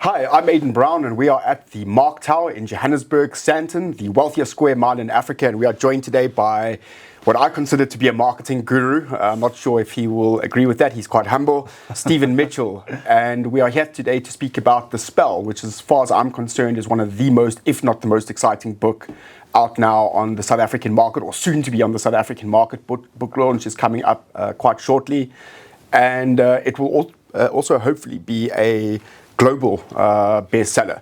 Hi, I'm Aidan Brown, and we are at the Mark Tower in Johannesburg, Sandton, the wealthiest square mile in Africa. And we are joined today by what I consider to be a marketing guru. I'm not sure if he will agree with that. He's quite humble, Stephen Mitchell. And we are here today to speak about The Spell, which, as far as I'm concerned, is one of the most, if not the most exciting book out now on the South African market, or soon to be on the South African market. Book launch is coming up quite shortly. And it will also hopefully be a global bestseller.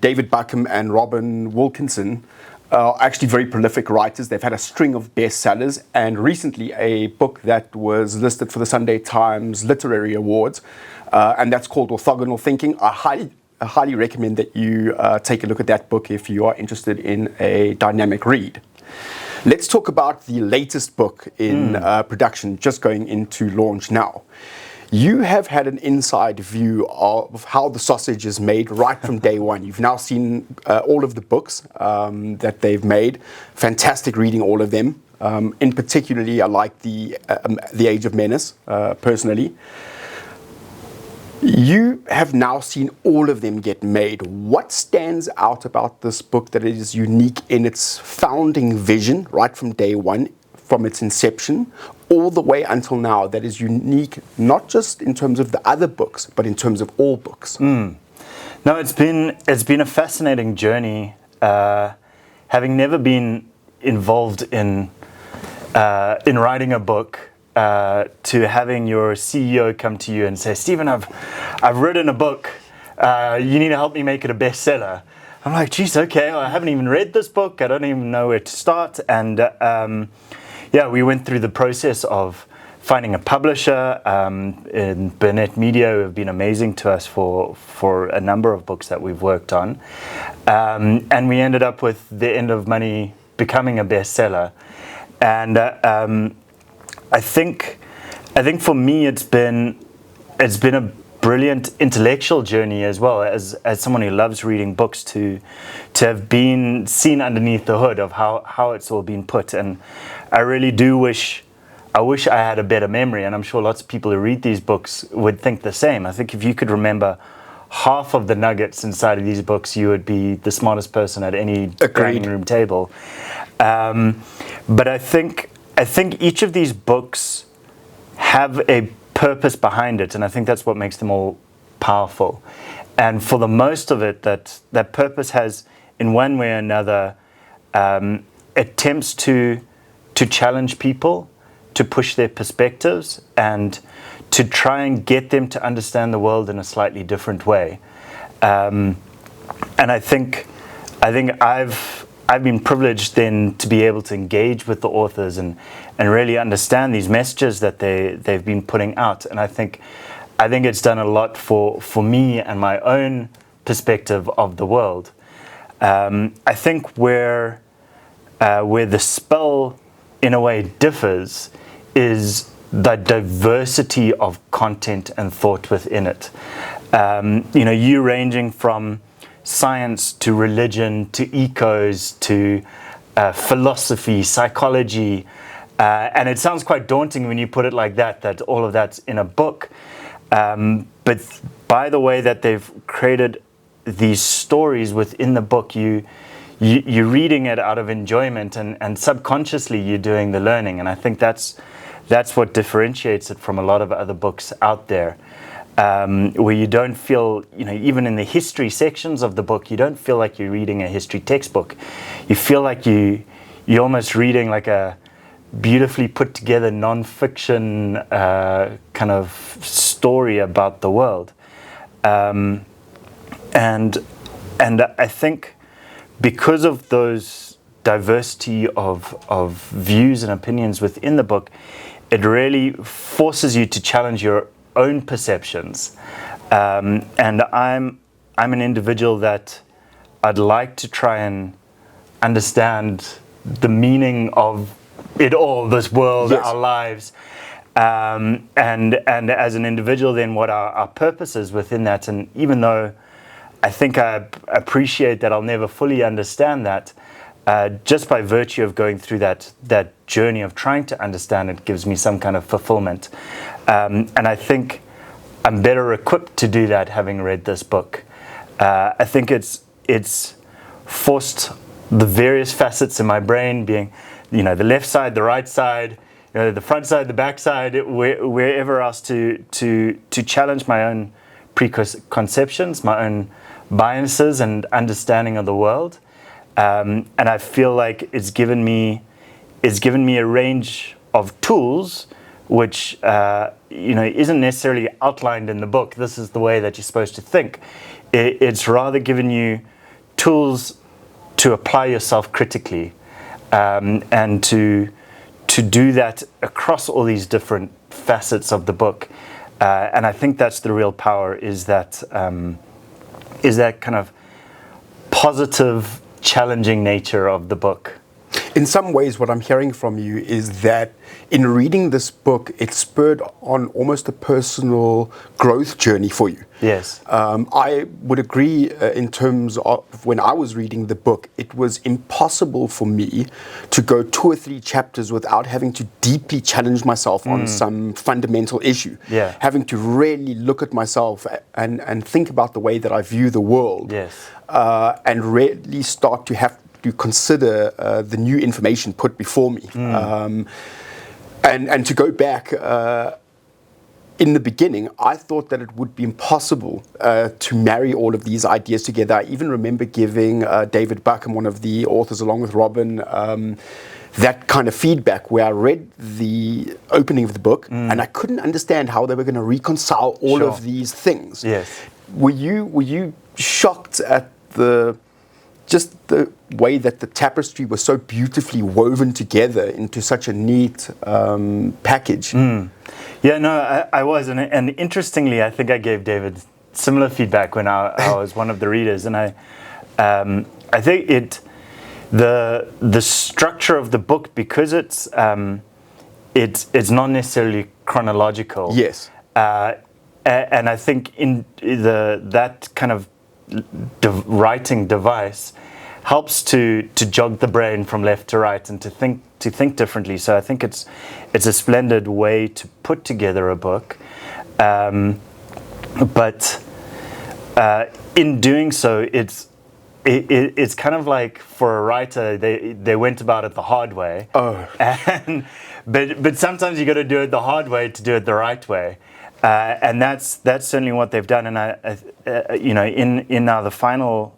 David Buckham and Robin Wilkinson are actually very prolific writers. They've had a string of bestsellers, and recently a book that was listed for the Sunday Times Literary Awards, and that's called Orthogonal Thinking. I highly recommend that you take a look at that book if you are interested in a dynamic read. Let's talk about the latest book in production, just going into launch now. You have had an inside view of how the sausage is made right from day one. You've now seen all of the books that they've made. Fantastic reading all of them. In particularly, I like the Age of Menace, personally. You have now seen all of them get made. What stands out about this book that is unique in its founding vision, right from day one, from its inception, all the way until now, that is unique, not just in terms of the other books, but in terms of all books? No, it's been a fascinating journey. Having never been involved in writing a book, to having your CEO come to you and say, "Stephen, I've written a book. You need to help me make it a bestseller." I'm like, "Geez, okay. Well, I haven't even read this book. I don't even know where to start." And we went through the process of finding a publisher. In Burnett Media, who have been amazing to us for a number of books that we've worked on. And we ended up with The End of Money becoming a bestseller. And I think for me it's been a brilliant intellectual journey as well, as someone who loves reading books, to have been seen underneath the hood of how it's all been put. And I really do wish I had a better memory, and I'm sure lots of people who read these books would think the same. I think if you could remember half of the nuggets inside of these books, you would be the smartest person at any dining room table. But I think each of these books have a purpose behind it, and I think that's what makes them all powerful. And for the most of it, that purpose has, in one way or another, attempts to challenge people, to push their perspectives, and to try and get them to understand the world in a slightly different way. And I think I've been privileged then to be able to engage with the authors and really understand these messages that they've been putting out. And I think it's done a lot for me and my own perspective of the world. I think where The Spell in a way differs is the diversity of content and thought within it. You ranging from science to religion to ecos to philosophy, psychology, and it sounds quite daunting when you put it like that all of that's in a book. But by the way that they've created these stories within the book, you're reading it out of enjoyment, and subconsciously you're doing the learning. And I think that's what differentiates it from a lot of other books out there. Where you don't feel, even in the history sections of the book, you don't feel like you're reading a history textbook. You feel like you're almost reading like a beautifully put together non-fiction kind of story about the world. And I think because of those diversity of views and opinions within the book, it really forces you to challenge your own perceptions, and I'm an individual that I'd like to try and understand the meaning of it all, this world, yes, our lives, and as an individual, then what our purpose is within that. And even though I think I appreciate that I'll never fully understand that, just by virtue of going through that journey of trying to understand it gives me some kind of fulfillment. And I think I'm better equipped to do that having read this book. I think it's forced the various facets in my brain, being, the left side, the right side, the front side, the back side, wherever else, to challenge my own preconceptions, my own biases and understanding of the world. And I feel like it's given me a range of tools which isn't necessarily outlined in the book. This is the way that you're supposed to think. It's rather given you tools to apply yourself critically, and to do that across all these different facets of the book. And I think that's the real power, is that kind of positive, challenging nature of the book. In some ways, what I'm hearing from you is that in reading this book, it spurred on almost a personal growth journey for you. Yes. I would agree in terms of when I was reading the book, it was impossible for me to go 2 or 3 chapters without having to deeply challenge myself on some fundamental issue. Yeah. Having to really look at myself and think about the way that I view the world. Yes. And really start to have to consider the new information put before me. And to go back, in the beginning, I thought that it would be impossible to marry all of these ideas together. I even remember giving David Buckham, one of the authors, along with Robin, that kind of feedback, where I read the opening of the book and I couldn't understand how they were going to reconcile all of these things. Yes. Were you shocked at just the way that the tapestry was so beautifully woven together into such a neat package? Yeah, no, I was. And interestingly, I think I gave David similar feedback when I was one of the readers. And I think the structure of the book, because it's not necessarily chronological. Yes. And I think in that kind of writing device helps to jog the brain from left to right and to think differently. So I think it's a splendid way to put together a book, but in doing so, it's kind of like, for a writer, they went about it the hard way. But sometimes you got to do it the hard way to do it the right way. And that's certainly what they've done. And in now the final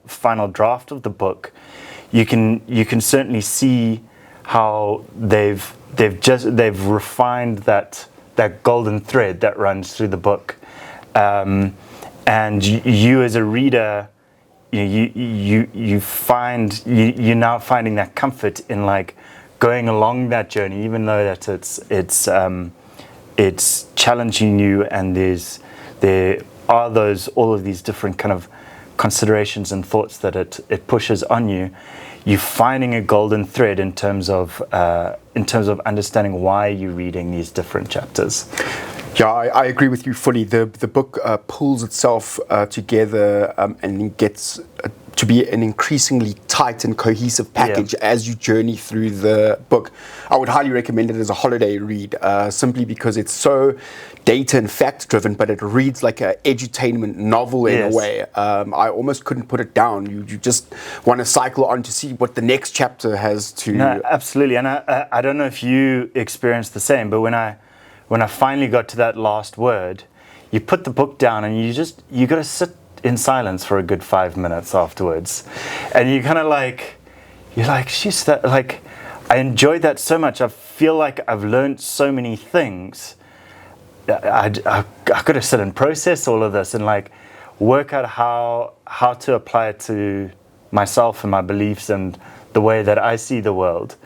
draft of the book, you can certainly see how they've refined that golden thread that runs through the book. And you as a reader, you're now finding that comfort in like going along that journey, even though that it's challenging you, and there are all of these different kind of considerations and thoughts that it pushes on you. You're finding a golden thread in terms of understanding why you're reading these different chapters. Yeah, I agree with you fully. The book pulls itself together and gets to be an increasingly tight and cohesive package as you journey through the book. I would highly recommend it as a holiday read, simply because it's so data and fact driven, but it reads like an edutainment novel in a way. I almost couldn't put it down. You just want to cycle on to see what the next chapter has to... No, absolutely. And I don't know if you experienced the same, but when I finally got to that last word, you put the book down and you got to sit in silence for a good 5 minutes afterwards, and you kind of you're like, she's that, like, I enjoyed that so much. I feel like I've learned so many things. I got to sit and process all of this and like work out how to apply it to myself and my beliefs and the way that I see the world.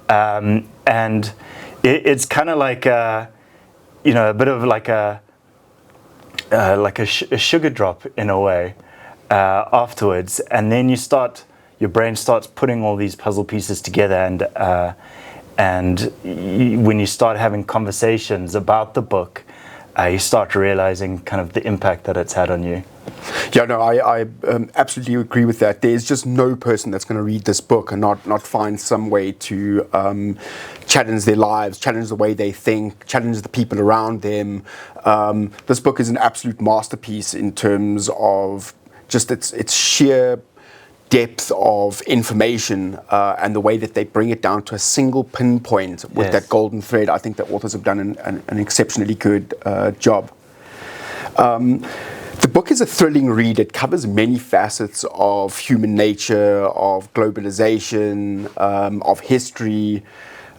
And it's kind of like a bit of like a sugar drop in a way afterwards, and then your brain starts putting all these puzzle pieces together, and when you start having conversations about the book, you start realizing kind of the impact that it's had on you. Yeah, no, I absolutely agree with that. There's just no person that's going to read this book and not find some way to challenge their lives, challenge the way they think, challenge the people around them. This book is an absolute masterpiece in terms of just its sheer depth of information and the way that they bring it down to a single pinpoint with that golden thread. I think the authors have done an exceptionally good job. The book is a thrilling read. It covers many facets of human nature, of globalization, of history.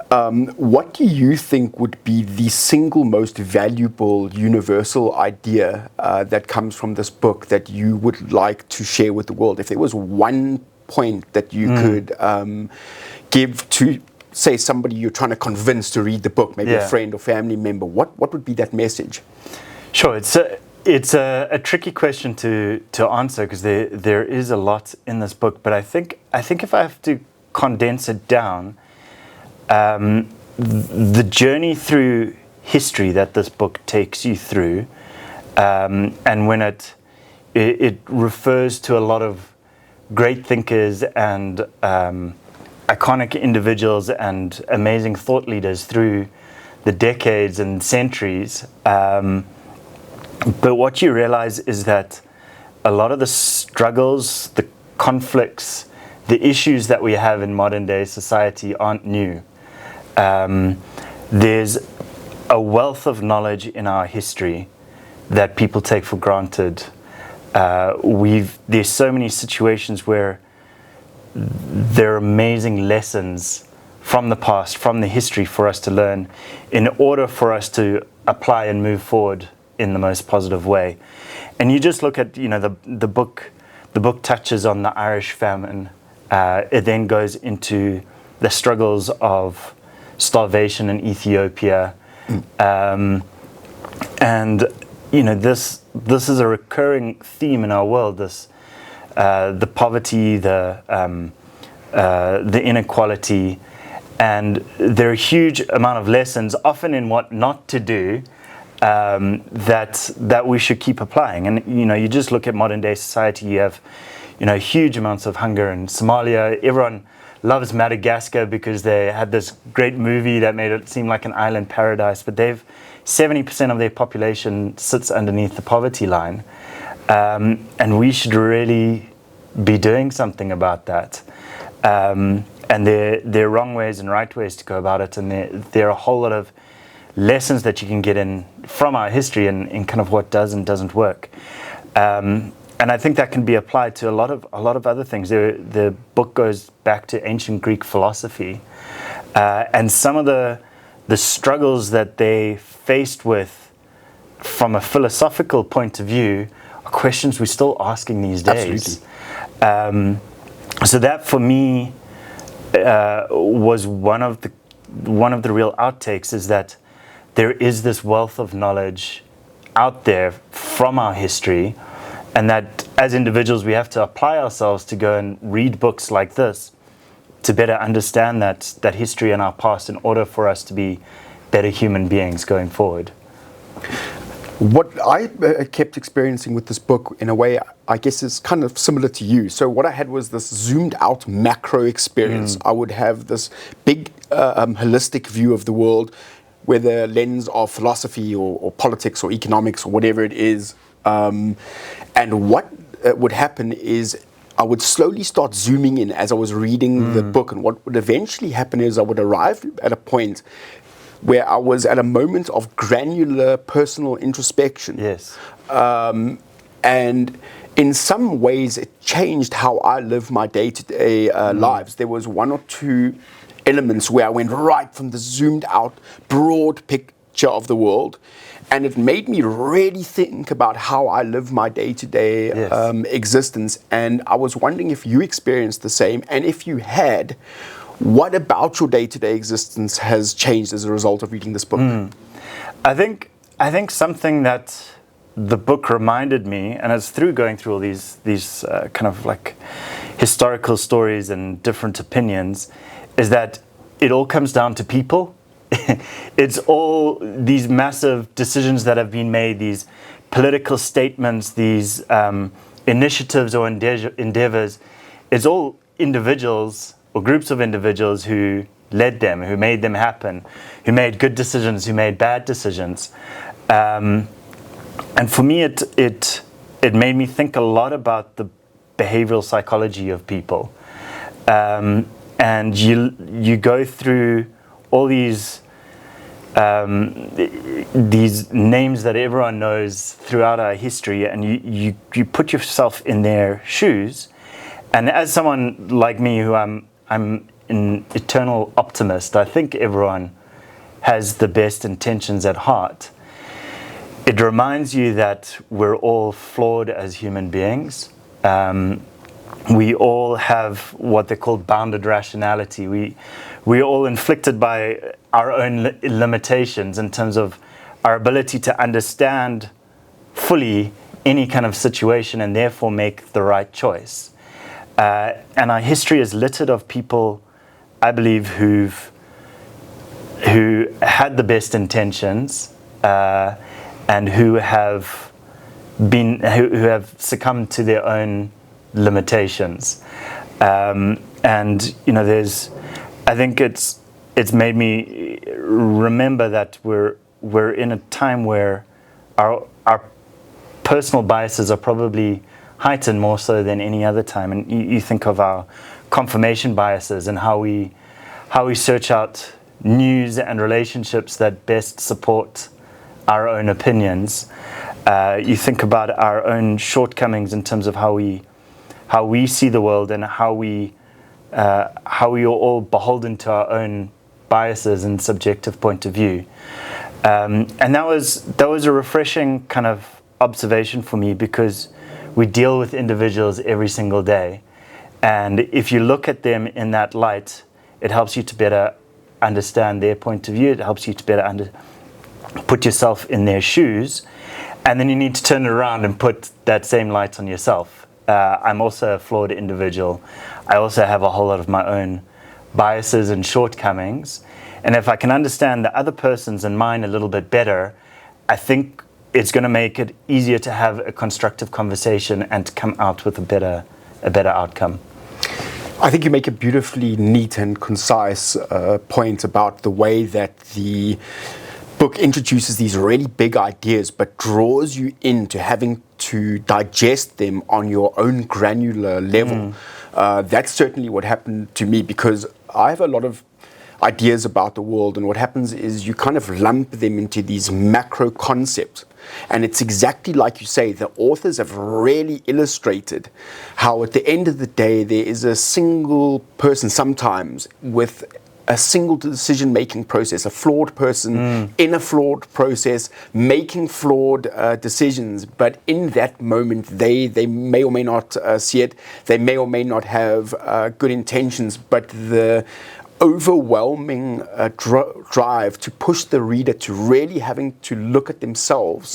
What do you think would be the single most valuable universal idea that comes from this book that you would like to share with the world? If there was one point that you could give to, say, somebody you're trying to convince to read the book, maybe a friend or family member, what would be that message? Sure, it's a tricky question to answer because there is a lot in this book, but I think if I have to condense it down, the journey through history that this book takes you through, and when it refers to a lot of great thinkers and iconic individuals and amazing thought leaders through the decades and centuries. But what you realize is that a lot of the struggles, the conflicts, the issues that we have in modern day society aren't new. There's a wealth of knowledge in our history that people take for granted. There's so many situations where there are amazing lessons from the past, from the history for us to learn in order for us to apply and move forward in the most positive way. And you just look at, the book touches on the Irish famine. It then goes into the struggles of starvation in Ethiopia. And this is a recurring theme in our world, the poverty, the inequality, and there are a huge amount of lessons, often in what not to do, that we should keep applying. And you just look at modern day society, you have huge amounts of hunger in Somalia. Everyone loves Madagascar because they had this great movie that made it seem like an island paradise, but 70% of their population sits underneath the poverty line, and we should really be doing something about that. And there are wrong ways and right ways to go about it, and there are a whole lot of lessons that you can get in from our history in kind of what does and doesn't work. And I think that can be applied to a lot of other things. The book goes back to ancient Greek philosophy, and some of the struggles that they faced with from a philosophical point of view are questions we're still asking these days. Absolutely. So that for me was one of the real outtakes, is that there is this wealth of knowledge out there from our history, and that as individuals we have to apply ourselves to go and read books like this to better understand that history and our past in order for us to be better human beings going forward. What I kept experiencing with this book, in a way, I guess is kind of similar to you. So what I had was this zoomed out macro experience. I would have this big holistic view of the world, where the lens of philosophy or politics or economics or whatever it is. And what would happen is I would slowly start zooming in as I was reading the book. And what would eventually happen is I would arrive at a point where I was at a moment of granular personal introspection. Yes. And in some ways, it changed how I live my day-to-day lives. There was one or two elements where I went right from the zoomed out, broad picture of the world, and it made me really think about how I live my day-to-day existence. And I was wondering if you experienced the same, and if you had, what about your day-to-day existence has changed as a result of reading this book? I think something that the book reminded me, and it's through going through all these kind of like historical stories and different opinions, is that it all comes down to people. It's all these massive decisions that have been made, these political statements, these initiatives or endeavors. It's all individuals or groups of individuals who led them, who made them happen, who made good decisions, who made bad decisions. And for me, it it made me think a lot about the behavioral psychology of people. And you go through all these names that everyone knows throughout our history, and you put yourself in their shoes. And as someone like me, who I'm an eternal optimist, I think everyone has the best intentions at heart. It reminds you that we're all flawed as human beings. We all have what they call bounded rationality. We're all inflicted by our own limitations in terms of our ability to understand fully any kind of situation and therefore make the right choice. And our history is littered of people, I believe, who had the best intentions and who have succumbed to their own limitations. And I think it's made me remember that we're in a time where our personal biases are probably heightened more so than any other time. And you think of our confirmation biases and how we search out news and relationships that best support our own opinions. You think about our own shortcomings in terms of how we see the world, and how we are all beholden to our own biases and subjective point of view. And that was a refreshing kind of observation for me, because we deal with individuals every single day. And if you look at them in that light, it helps you to better understand their point of view. It helps you to better put yourself in their shoes. And then you need to turn it around and put that same light on yourself. I'm also a flawed individual. I also have a whole lot of my own biases and shortcomings. And if I can understand the other person's and mine a little bit better, I think it's going to make it easier to have a constructive conversation and to come out with a better outcome. I think you make a beautifully neat and concise point about the way that the book introduces these really big ideas, but draws you into having to digest them on your own granular level. That's certainly what happened to me, because I have a lot of ideas about the world, and what happens is you kind of lump them into these macro concepts. And it's exactly like you say, the authors have really illustrated how at the end of the day there is a single person sometimes with a single decision-making process, a flawed person in a flawed process, making flawed decisions. But in that moment, they may or may not see it. They may or may not have good intentions, but the overwhelming drive to push the reader to really having to look at themselves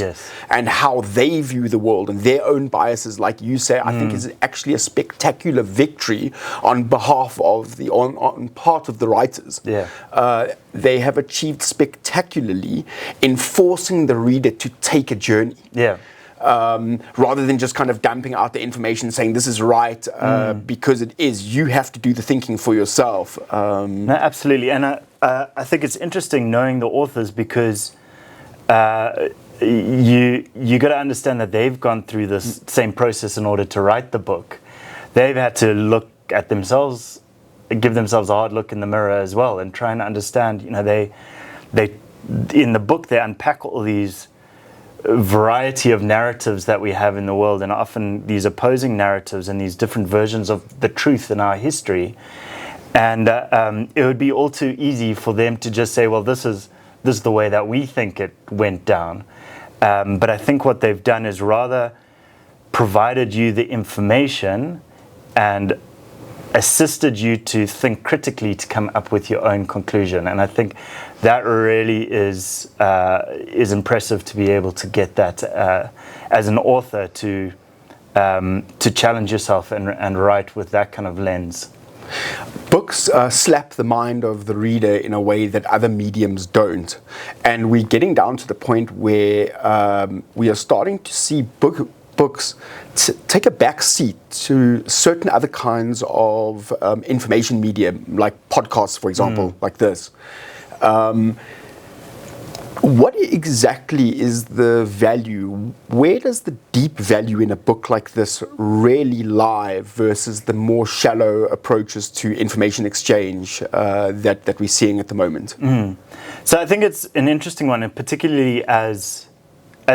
and how they view the world and their own biases, like you say, I think is actually a spectacular victory on behalf of on part of the writers. They have achieved spectacularly in forcing the reader to take a journey. Rather than just kind of dumping out the information saying this is right, because it is. You have to do the thinking for yourself. No, absolutely. And I think it's interesting knowing the authors, because you got to understand that they've gone through this same process in order to write the book. They've had to look at themselves, give themselves a hard look in the mirror as well, and try and understand. They in the book they unpack all these variety of narratives that we have in the world, and often these opposing narratives and these different versions of the truth in our history. And it would be all too easy for them to just say, well, this is the way that we think it went down. But I think what they've done is rather provided you the information and assisted you to think critically to come up with your own conclusion. And I think that really is impressive, to be able to get that as an author, to challenge yourself and write with that kind of lens. Books slap the mind of the reader in a way that other mediums don't. And we're getting down to the point where we are starting to see books take a back seat to certain other kinds of information media, like podcasts, for example, like this. What exactly is the value? Where does the deep value in a book like this really lie versus the more shallow approaches to information exchange that we're seeing at the moment? So I think it's an interesting one, and particularly as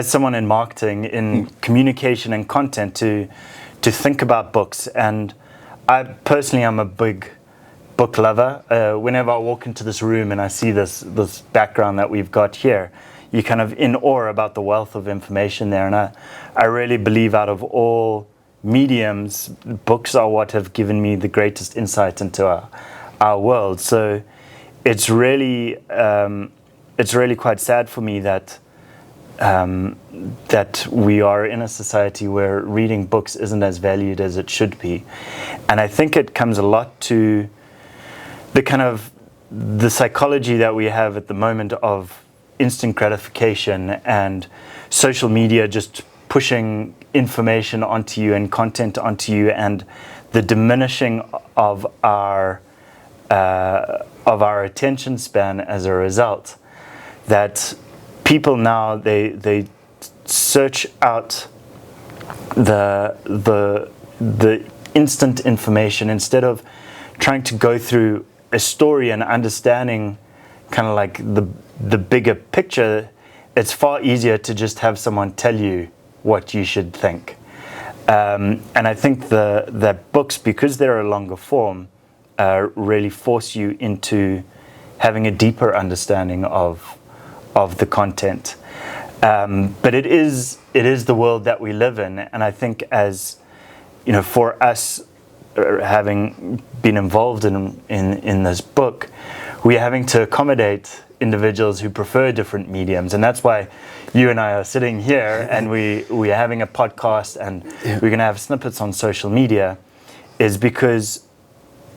someone in marketing, in communication and content, to think about books. And I personally am a big book lover. Whenever I walk into this room and I see this background that we've got here, you're kind of in awe about the wealth of information there. And I really believe out of all mediums, books are what have given me the greatest insight into our world. So it's really quite sad for me that that we are in a society where reading books isn't as valued as it should be. And I think it comes a lot to the psychology that we have at the moment of instant gratification and social media just pushing information onto you and content onto you, and the diminishing of our attention span as a result. That people now they search out the instant information instead of trying to go through a story and understanding kind of like the bigger picture. It's far easier to just have someone tell you what you should think. And I think that books, because they're a longer form, really force you into having a deeper understanding of the content. But it is the world that we live in, and I think, as you know, for us, having been involved in this book, we're having to accommodate individuals who prefer different mediums, and that's why you and I are sitting here and we are having a podcast, and we're going to have snippets on social media, is because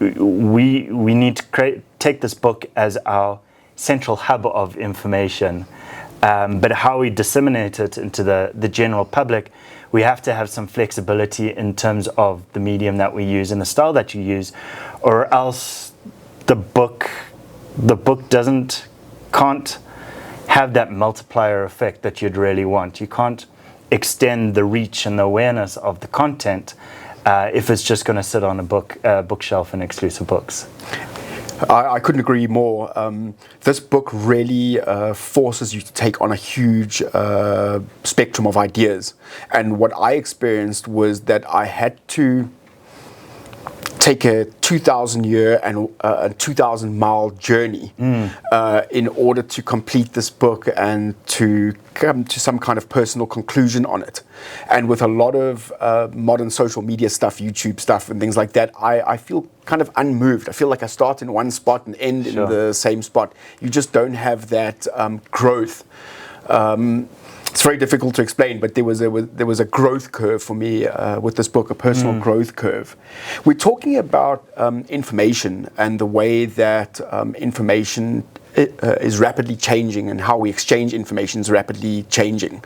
we need to take this book as our central hub of information, but how we disseminate it into the general public, we have to have some flexibility in terms of the medium that we use and the style that you use, or else the book can't have that multiplier effect that you'd really want. You can't extend the reach and the awareness of the content if it's just going to sit on a bookshelf in exclusive books. I couldn't agree more. This book really forces you to take on a huge spectrum of ideas. And what I experienced was that I had to take a 2,000-year and a 2,000-mile journey in order to complete this book and to come to some kind of personal conclusion on it. And with a lot of modern social media stuff, YouTube stuff and things like that, I feel kind of unmoved. I feel like I start in one spot and end in the same spot. You just don't have that growth. It's very difficult to explain, but there was a growth curve for me with this book, a personal growth curve. We're talking about information and the way that information is rapidly changing, and how we exchange information is rapidly changing.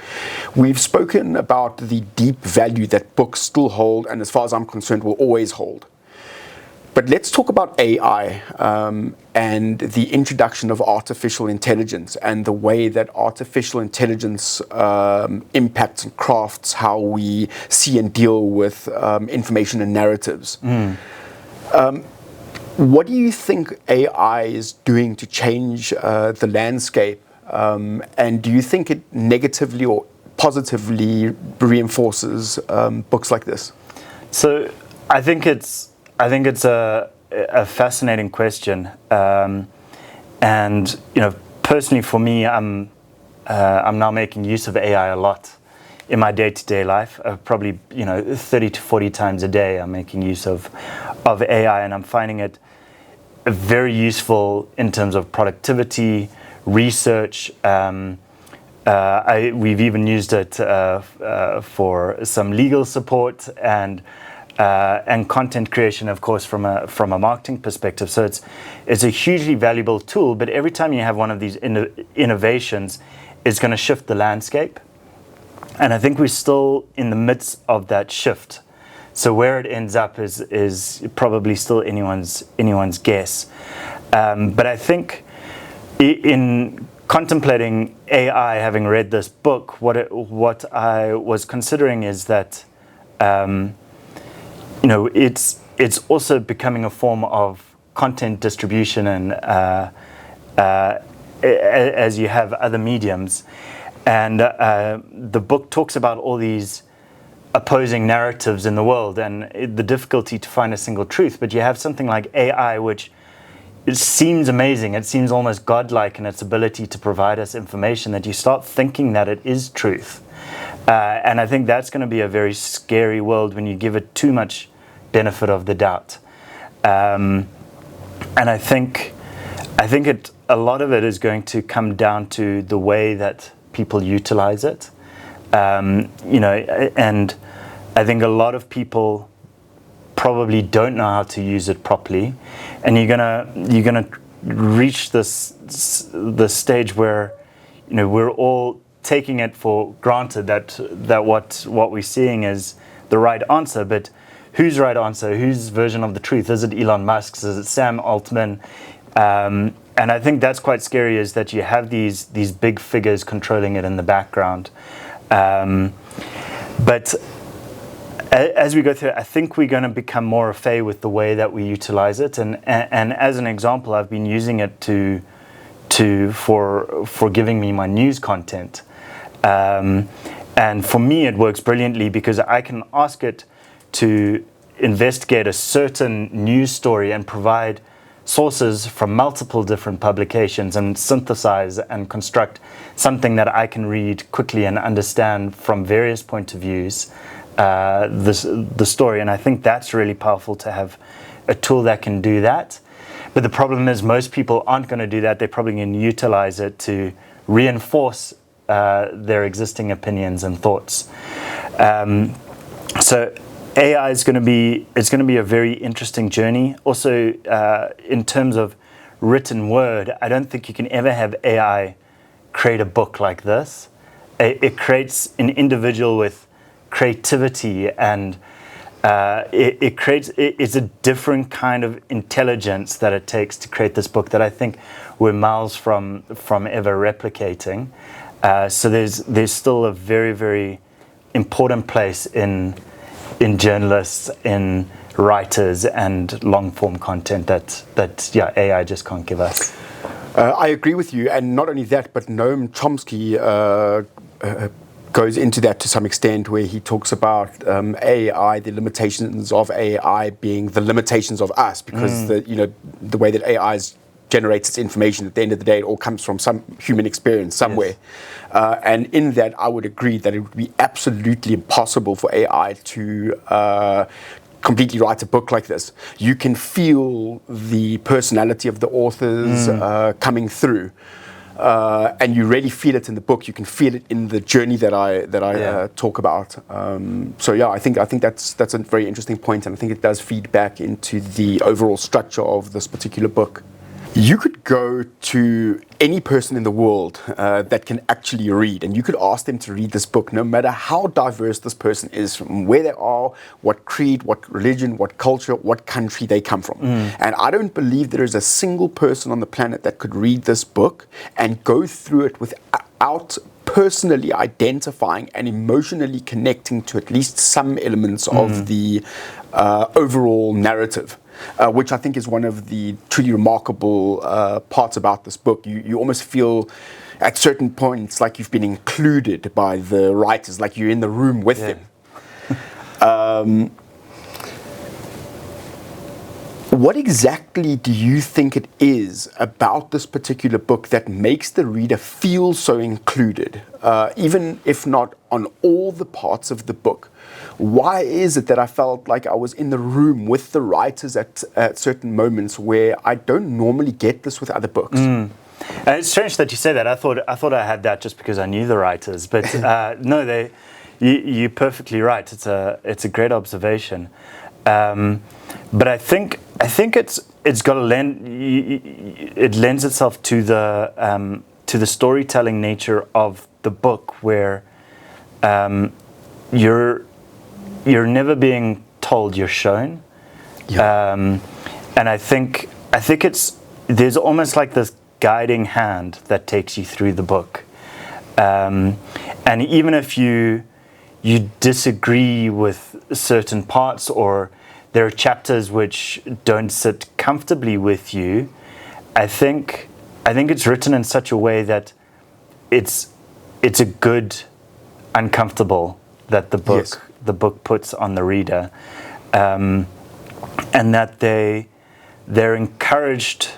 We've spoken about the deep value that books still hold, and as far as I'm concerned, will always hold. But let's talk about AI and the introduction of artificial intelligence and the way that artificial intelligence impacts and crafts how we see and deal with information and narratives. What do you think AI is doing to change the landscape? And do you think it negatively or positively reinforces books like this? So I think it's a fascinating question, and you know, personally for me, I'm now making use of AI a lot in my day-to-day life. Probably 30 to 40 times a day, I'm making use of AI, and I'm finding it very useful in terms of productivity, research. We've even used it for some legal support and content creation, of course, from a marketing perspective. So it's a hugely valuable tool, but every time you have one of these innovations, it's going to shift the landscape. And I think we're still in the midst of that shift. So where it ends up is probably still anyone's guess. But I think in contemplating AI, having read this book, what I was considering is that, it's also becoming a form of content distribution, and as you have other mediums, and the book talks about all these opposing narratives in the world and the difficulty to find a single truth. But you have something like AI, which it seems amazing. It seems almost godlike in its ability to provide us information that you start thinking that it is truth. And I think that's going to be a very scary world when you give it too much benefit of the doubt. And I think a lot of it is going to come down to the way that people utilize it. And I think a lot of people probably don't know how to use it properly, and you're gonna reach this stage where we're all taking it for granted that what we're seeing is the right answer. But whose right answer? Whose version of the truth? Is it Elon Musk's? Is it Sam Altman? And I think that's quite scary, is that you have these big figures controlling it in the background. But as we go through it, I think we're going to become more au fait with the way that we utilize it. And as an example, I've been using it for giving me my news content. And for me, it works brilliantly because I can ask it to investigate a certain news story and provide sources from multiple different publications and synthesize and construct something that I can read quickly and understand from various points of views the story. And I think that's really powerful to have a tool that can do that. But the problem is most people aren't going to do that. They're probably going to utilize it to reinforce their existing opinions and thoughts. So AI is going to be a very interesting journey. Also, in terms of written word, I don't think you can ever have AI create a book like this. It creates an individual with creativity, and it's a different kind of intelligence that it takes to create this book that I think we're miles from ever replicating. So there's still a very, very important place in journalists, in writers, and long form content that AI just can't give us. I agree with you, and not only that, but Noam Chomsky goes into that to some extent, where he talks about AI, the limitations of AI being the limitations of us, because the way that AI generates its information, at the end of the day, it all comes from some human experience somewhere. Yes. And in that, I would agree that it would be absolutely impossible for AI to completely write a book like this. You can feel the personality of the authors coming through. And you really feel it in the book. You can feel it in the journey that I talk about. I think that's a very interesting point, and I think it does feed back into the overall structure of this particular book. You could go to any person in the world that can actually read, and you could ask them to read this book, no matter how diverse this person is, from where they are, what creed, what religion, what culture, what country they come from. And I don't believe there is a single person on the planet that could read this book and go through it without personally identifying and emotionally connecting to at least some elements of the overall narrative. Which I think is one of the truly remarkable parts about this book. You almost feel at certain points like you've been included by the writers, like you're in the room with them. What exactly do you think it is about this particular book that makes the reader feel so included, even if not on all the parts of the book? Why is it that I felt like I was in the room with the writers at certain moments where I don't normally get this with other books? It's strange that you say that. I thought I had that just because I knew the writers, but no, you're perfectly right. It's a great observation, but I think it's got it lends itself to the storytelling nature of the book, where you're never being told, you're shown. And I think there's almost like this guiding hand that takes you through the book. And even if you disagree with certain parts, or there are chapters which don't sit comfortably with you, I think it's written in such a way that it's a good uncomfortable that the book Yes. the book puts on the reader, and that they're encouraged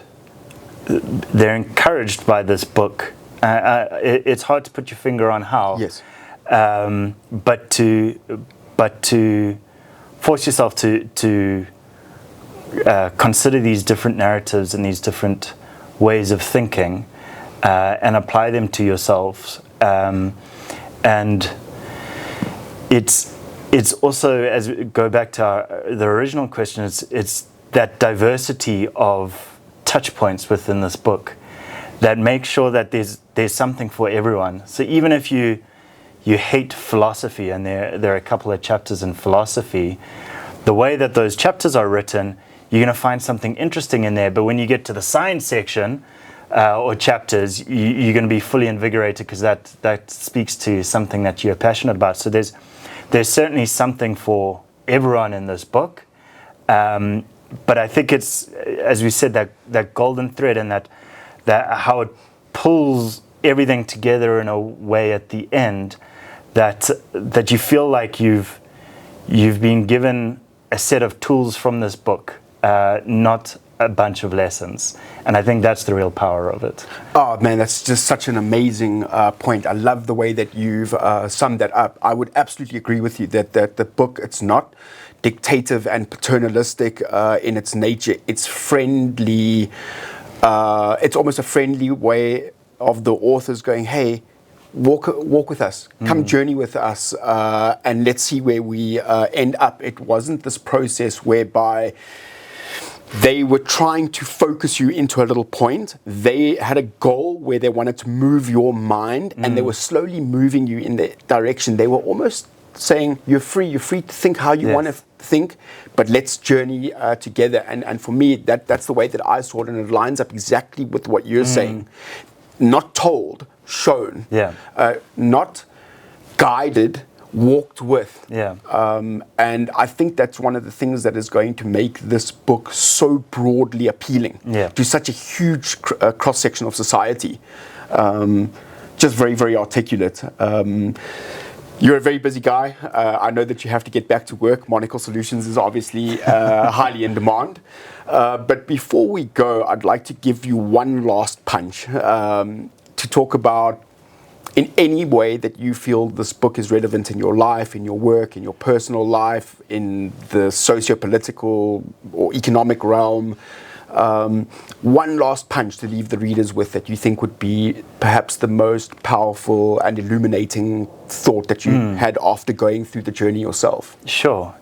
by this book. It's hard to put your finger on how. Yes. But to force yourself to consider these different narratives and these different ways of thinking, and apply them to yourselves. And it's also, as we go back to the original question, it's that diversity of touch points within this book that makes sure that there's something for everyone. So even if you hate philosophy, and there are a couple of chapters in philosophy, the way that those chapters are written, you're going to find something interesting in there. But when you get to the science section or chapters, you're going to be fully invigorated, because that speaks to something that you're passionate about. So there's certainly something for everyone in this book. But I think it's, as we said, that golden thread, and that how it pulls everything together in a way at the end that you feel like you've been given a set of tools from this book, not a bunch of lessons. And I think that's the real power of it. Oh man, that's just such an amazing point. I love the way that you've summed that up. I would absolutely agree with you that the book, it's not dictative and paternalistic in its nature. It's friendly. It's almost a friendly way of the authors going, hey, walk with us, come journey with us, and let's see where we end up. It wasn't this process whereby they were trying to focus you into a little point. They had a goal where they wanted to move your mind, and they were slowly moving you in that direction. They were almost saying, you're free to think how you want to think, but let's journey together. And for me, that's the way that I saw it, and it lines up exactly with what you're saying. Not told, shown. Not guided, walked with. And I think that's one of the things that is going to make this book so broadly appealing to such a huge cross-section of society. Just very, very articulate. You're a very busy guy. I know that you have to get back to work. Monocle Solutions is obviously highly in demand. But before we go, I'd like to give you one last punch to talk about, in any way that you feel this book is relevant in your life, in your work, in your personal life, in the socio-political or economic realm. One last punch to leave the readers with that you think would be perhaps the most powerful and illuminating thought that you had after going through the journey yourself. Sure.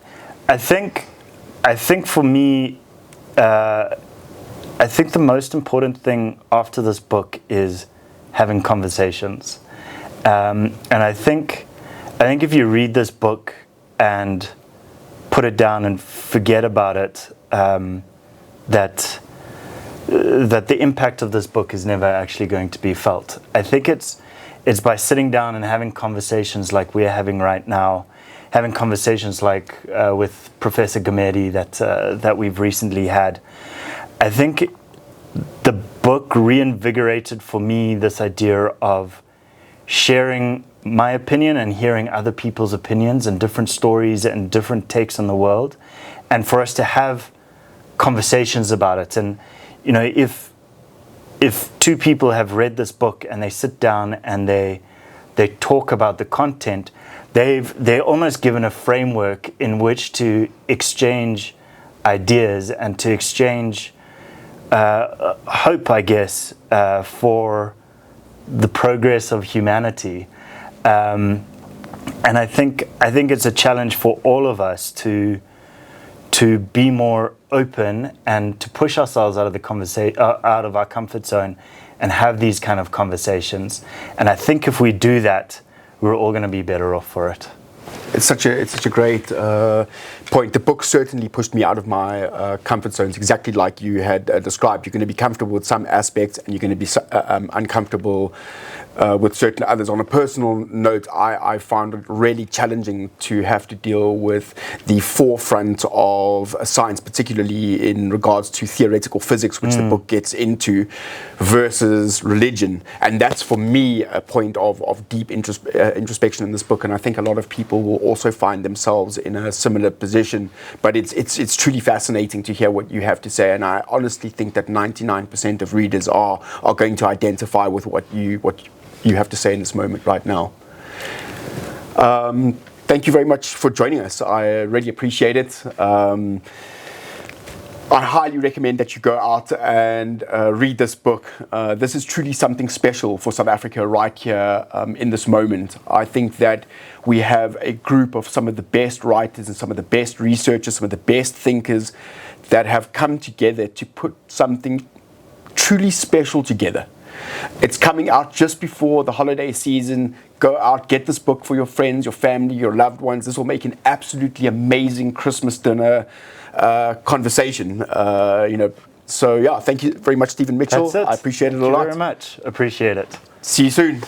I think for me, I think the most important thing after this book is having conversations. And I think if you read this book and put it down and forget about it, that the impact of this book is never actually going to be felt. I think it's by sitting down and having conversations like we're having right now, having conversations like with Professor Gumede that we've recently had. I think the book reinvigorated for me this idea of sharing my opinion and hearing other people's opinions and different stories and different takes on the world, and for us to have conversations about it. And you know, if two people have read this book and they sit down and they talk about the content, they're almost given a framework in which to exchange ideas and to exchange hope, I guess, for the progress of humanity. And I think it's a challenge for all of us to be more open and to push ourselves out of our comfort zone and have these kind of conversations. And I think if we do that, we're all going to be better off for it. It's such a great point. The book certainly pushed me out of my comfort zones, exactly like you had described. You're going to be comfortable with some aspects, and you're going to be uncomfortable with certain others. On a personal note, I found it really challenging to have to deal with the forefront of science, particularly in regards to theoretical physics, which the book gets into, versus religion. And that's, for me, a point of deep introspection in this book. And I think a lot of people will also find themselves in a similar position. But it's truly fascinating to hear what you have to say. And I honestly think that 99% of readers are going to identify with what you have to say in this moment right now. Thank you very much for joining us. I really appreciate it. I highly recommend that you go out and read this book. This is truly something special for South Africa right here in this moment. I think that we have a group of some of the best writers and some of the best researchers, some of the best thinkers that have come together to put something truly special together. It's coming out just before the holiday season. Go out, get this book for your friends, your family, your loved ones. This will make an absolutely amazing Christmas dinner conversation. So yeah, thank you very much, Stephen Mitchell. That's it. I appreciate it a lot. Thank you very much. Appreciate it. See you soon.